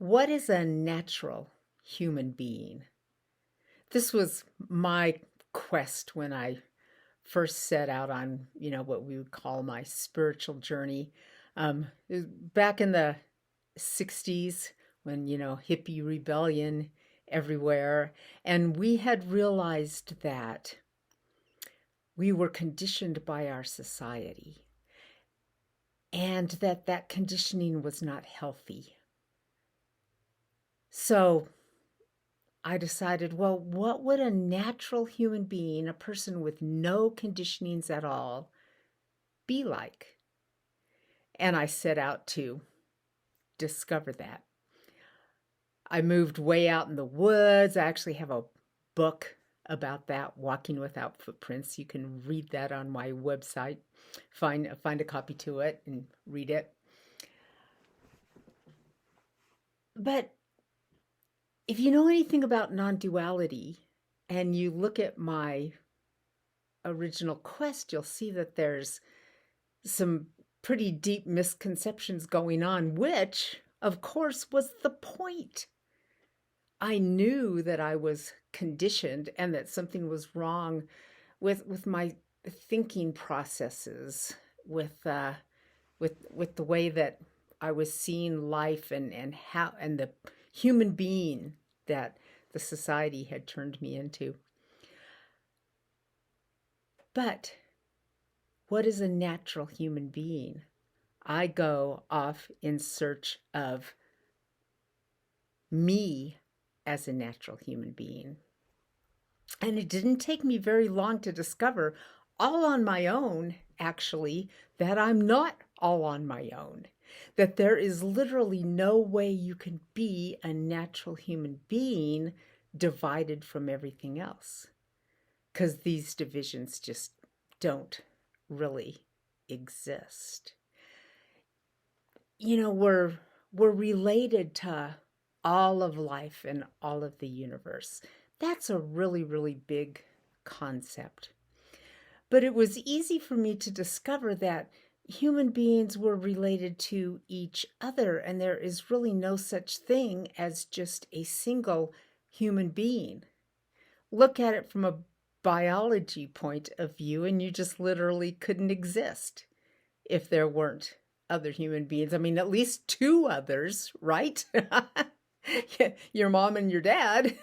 What is a natural human being? This was my quest when I first set out on, what we would call my spiritual journey. It was back in the 60s when, hippie rebellion everywhere. And we had realized that we were conditioned by our society and that conditioning was not healthy. So I decided, well, what would a natural human being, a person with no conditionings at all, be like? And I set out to discover that. I moved way out in the woods. I actually have a book about that, Walking Without Footprints. You can read that on my website. Find a copy to it and read it. But if you know anything about non-duality and you look at my original quest, you'll see that there's some pretty deep misconceptions going on, which, of course, was the point. I knew that I was conditioned and that something was wrong with my thinking processes, with the way that I was seeing life and how and the human being that the society had turned me into. But what is a natural human being? I go off in search of me as a natural human being. And it didn't take me very long to discover, all on my own, actually, that I'm not all on my own. That there is literally no way you can be a natural human being divided from everything else. Because these divisions just don't really exist. We're related to all of life and all of the universe. That's a really, really big concept. But it was easy for me to discover that human beings were related to each other, and there is really no such thing as just a single human being. Look at it from a biology point of view, and you just literally couldn't exist if there weren't other human beings. I mean, at least two others, right? Your mom and your dad.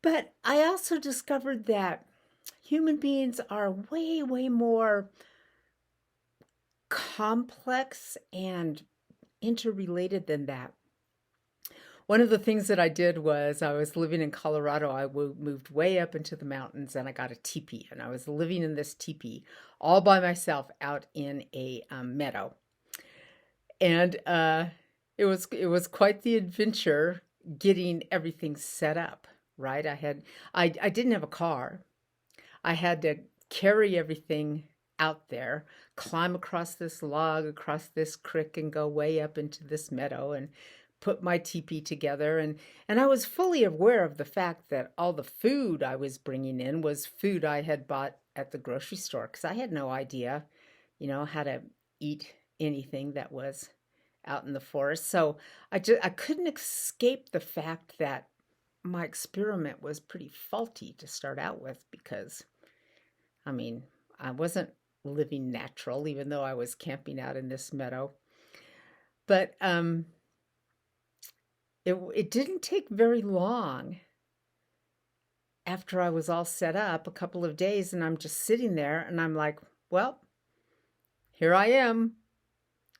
But I also discovered that human beings are way, way more complex and interrelated than that. One of the things that I did was I was living in Colorado. I moved way up into the mountains and I got a teepee. And I was living in this teepee all by myself out in a meadow. And it was quite the adventure getting everything set up, right? I didn't have a car. I had to carry everything out there, climb across this log, across this creek, and go way up into this meadow and put my teepee together. And I was fully aware of the fact that all the food I was bringing in was food I had bought at the grocery store, because I had no idea, how to eat anything that was out in the forest. So I couldn't escape the fact that my experiment was pretty faulty to start out with, because, I wasn't living natural, even though I was camping out in this meadow. But it didn't take very long after I was all set up, a couple of days, and I'm just sitting there and I'm like, well, here I am,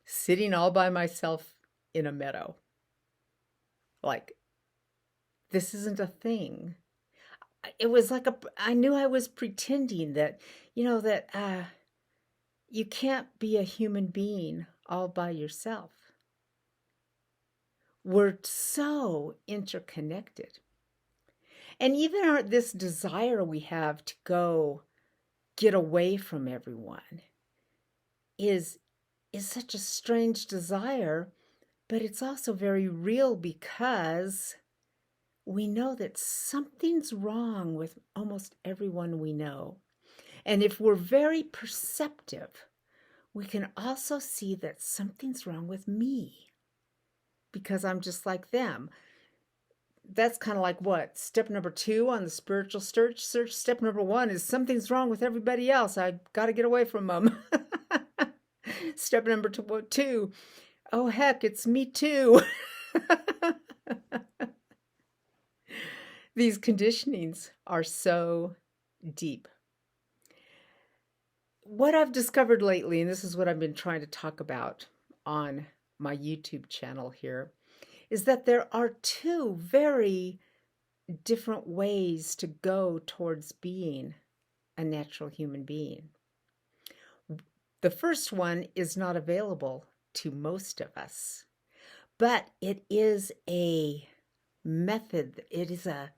sitting all by myself in a meadow. Like, this isn't a thing. It was like I knew I was pretending that, that you can't be a human being all by yourself. We're so interconnected. And even this desire we have to go get away from everyone is such a strange desire, but it's also very real, because we know that something's wrong with almost everyone we know. And if we're very perceptive, we can also see that something's wrong with me. because I'm just like them. That's kind of like what? Step number 2 on the spiritual search. Step number 1 is something's wrong with everybody else. I got to get away from them. Step number 2, oh heck, it's me too. These conditionings are so deep. What I've discovered lately, and this is what I've been trying to talk about on my YouTube channel here, is that there are 2 very different ways to go towards being a natural human being. The first one is not available to most of us, but it is a method, it is a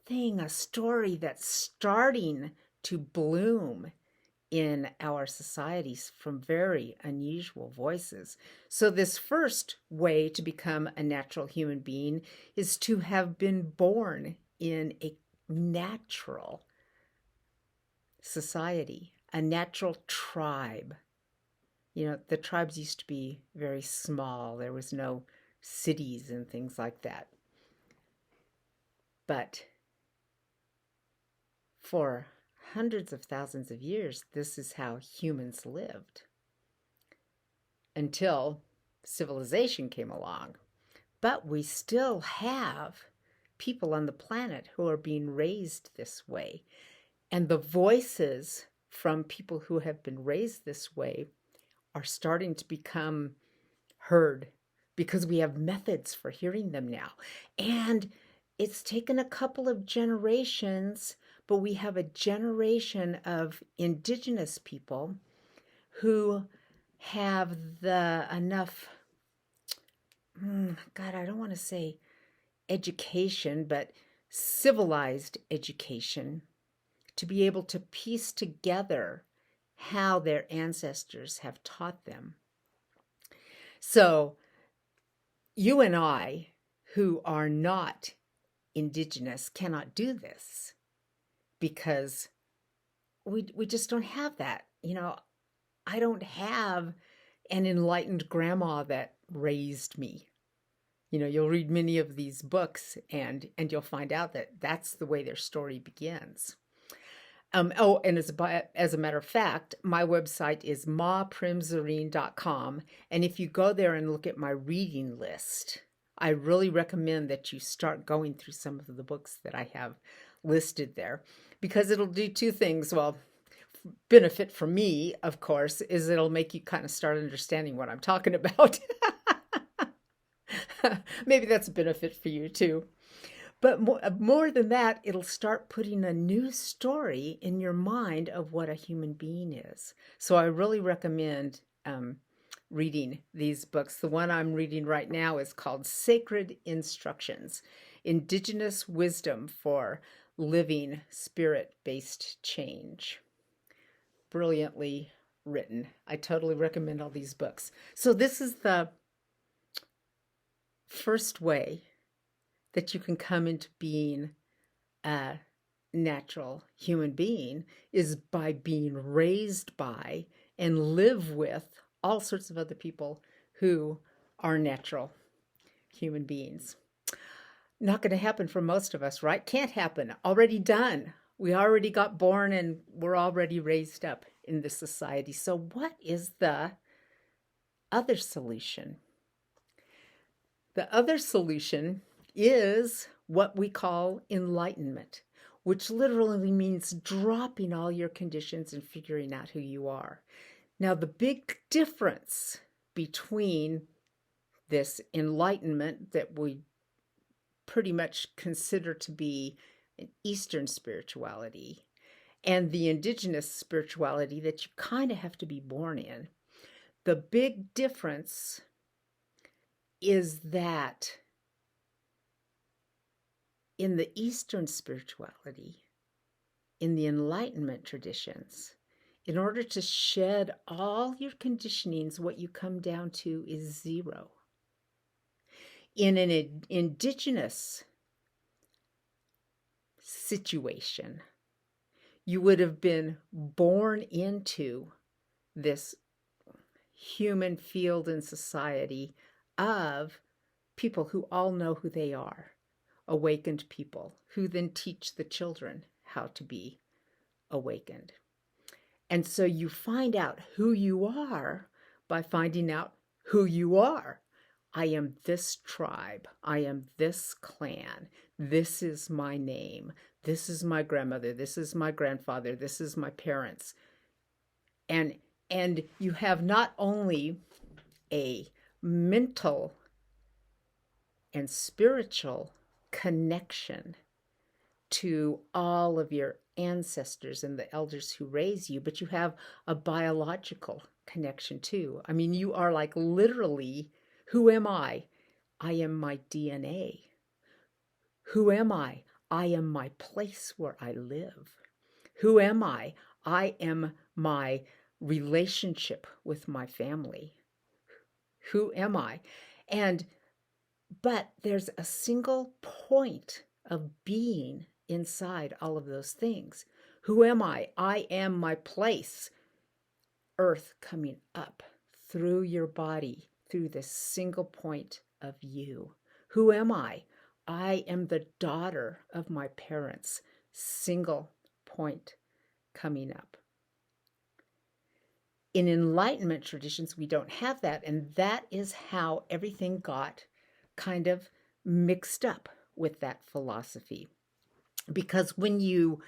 thing, a story that's starting to bloom in our societies from very unusual voices. So this first way to become a natural human being is to have been born in a natural society, a natural tribe. You know, the tribes used to be very small. There was no cities and things like that. But for hundreds of thousands of years, this is how humans lived until civilization came along. But we still have people on the planet who are being raised this way. And the voices from people who have been raised this way are starting to become heard because we have methods for hearing them now. And it's taken a couple of generations, but we have a generation of indigenous people who have the enough, God, I don't want to say education, but civilized education to be able to piece together how their ancestors have taught them. So you and I, who are not indigenous, cannot do this because we just don't have that. You know, I don't have an enlightened grandma that raised me. You know, you'll read many of these books and you'll find out that that's the way their story begins. And as a matter of fact, my website is maprimzarine.com. And if you go there and look at my reading list, I really recommend that you start going through some of the books that I have listed there, because it'll do 2 things. Well, benefit for me, of course, is it'll make you kind of start understanding what I'm talking about. Maybe that's a benefit for you too. But more than that, it'll start putting a new story in your mind of what a human being is. So I really recommend reading these books. The one I'm reading right now is called Sacred Instructions, Indigenous Wisdom for Living Spirit-Based Change. Brilliantly written. I totally recommend all these books. So this is the first way that you can come into being a natural human being, is by being raised by and live with all sorts of other people who are natural human beings. Not going to happen for most of us, right? Can't happen. Already done. We already got born and we're already raised up in this society. So what is the other solution? The other solution is what we call enlightenment, which literally means dropping all your conditions and figuring out who you are. Now, the big difference between this enlightenment that we pretty much consider to be an Eastern spirituality and the indigenous spirituality that you kind of have to be born in, the big difference is that in the Eastern spirituality, in the Enlightenment traditions, in order to shed all your conditionings, what you come down to is 0. In an indigenous situation, you would have been born into this human field and society of people who all know who they are, awakened people, who then teach the children how to be awakened. And so you find out who you are by finding out who you are. I am this tribe. I am this clan. This is my name. This is my grandmother. This is my grandfather. This is my parents. And you have not only a mental and spiritual connection to all of your ancestors and the elders who raise you, but you have a biological connection too. I mean, you are like literally, who am I? I am my DNA. Who am I? I am my place where I live. Who am I? I am my relationship with my family. Who am I? But there's a single point of being inside all of those things. Who am I? I am my place. Earth coming up through your body, through this single point of you. Who am I? I am the daughter of my parents. Single point coming up. In Enlightenment traditions, we don't have that, and that is how everything got kind of mixed up with that philosophy. Because when you,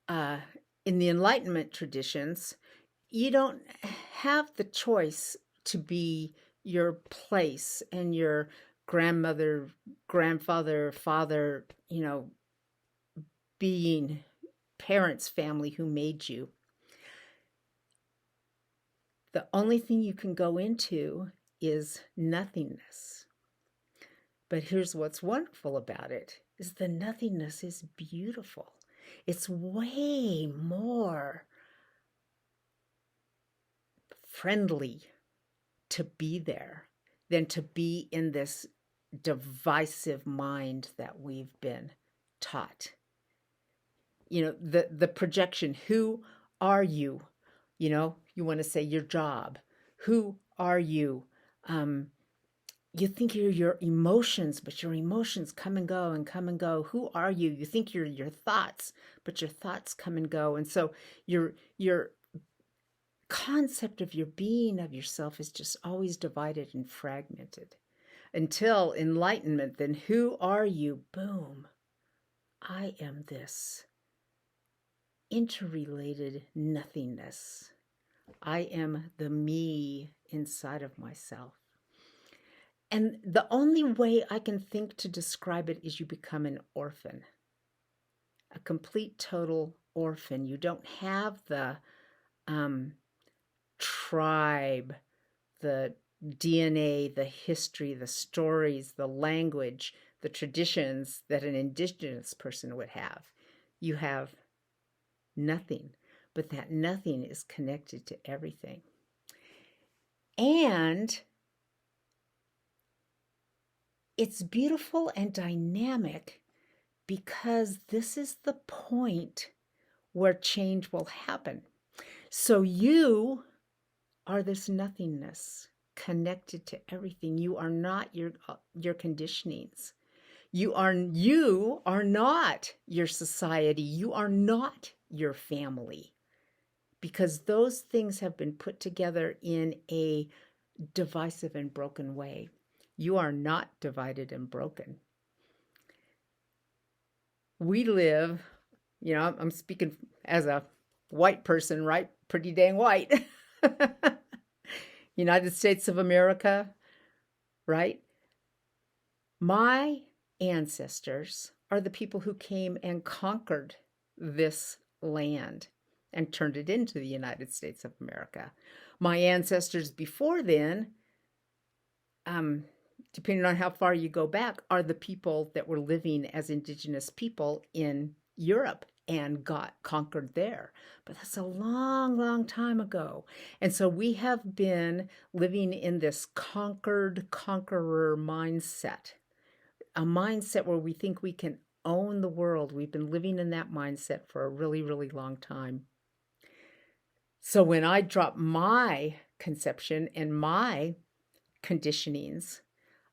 in the Enlightenment traditions, you don't have the choice to be your place and your grandmother, grandfather, father, being parents' family who made you. The only thing you can go into is nothingness. But here's what's wonderful about it, is the nothingness is beautiful. It's way more friendly to be there than to be in this divisive mind that we've been taught. The projection, who are you? You want to say your job. Who are you? You think you're your emotions, but your emotions come and go and come and go. Who are you? You think you're your thoughts, but your thoughts come and go. And so your concept of your being, of yourself, is just always divided and fragmented. Until enlightenment, then who are you? Boom. I am this interrelated nothingness. I am the me inside of myself. And the only way I can think to describe it is you become an orphan, a complete, total orphan. You don't have the tribe, the DNA, the history, the stories, the language, the traditions that an indigenous person would have. You have nothing, but that nothing is connected to everything. And it's beautiful and dynamic because this is the point where change will happen. So you are this nothingness connected to everything. You are not your conditionings. You are not your society. You are not your family, because those things have been put together in a divisive and broken way. You are not divided and broken. We live, I'm speaking as a white person, right? Pretty dang white. United States of America, right? My ancestors are the people who came and conquered this land and turned it into the United States of America. My ancestors before then, depending on how far you go back, are the people that were living as indigenous people in Europe and got conquered there. But that's a long, long time ago. And so we have been living in this conqueror mindset, a mindset where we think we can own the world. We've been living in that mindset for a really, really long time. So when I drop my conception and my conditionings,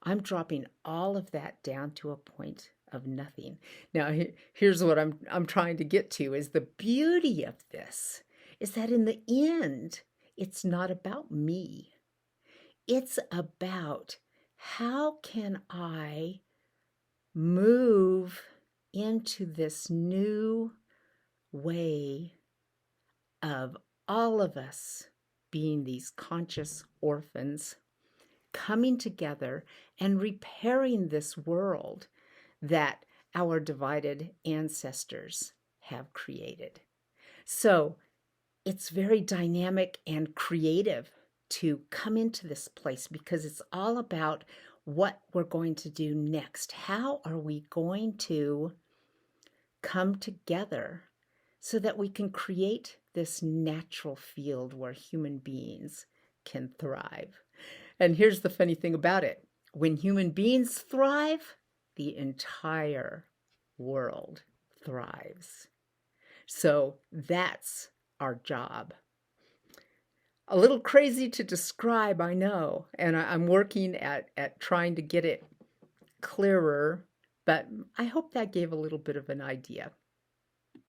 I'm dropping all of that down to a point of nothing. Now, here's what I'm trying to get to is the beauty of this is that in the end, it's not about me. It's about how can I move into this new way of all of us being these conscious orphans coming together and repairing this world that our divided ancestors have created. So it's very dynamic and creative to come into this place because it's all about what we're going to do next. How are we going to come together so that we can create this natural field where human beings can thrive? And here's the funny thing about it. When human beings thrive, the entire world thrives. So that's our job. A little crazy to describe, I know, and I'm working at trying to get it clearer, but I hope that gave a little bit of an idea.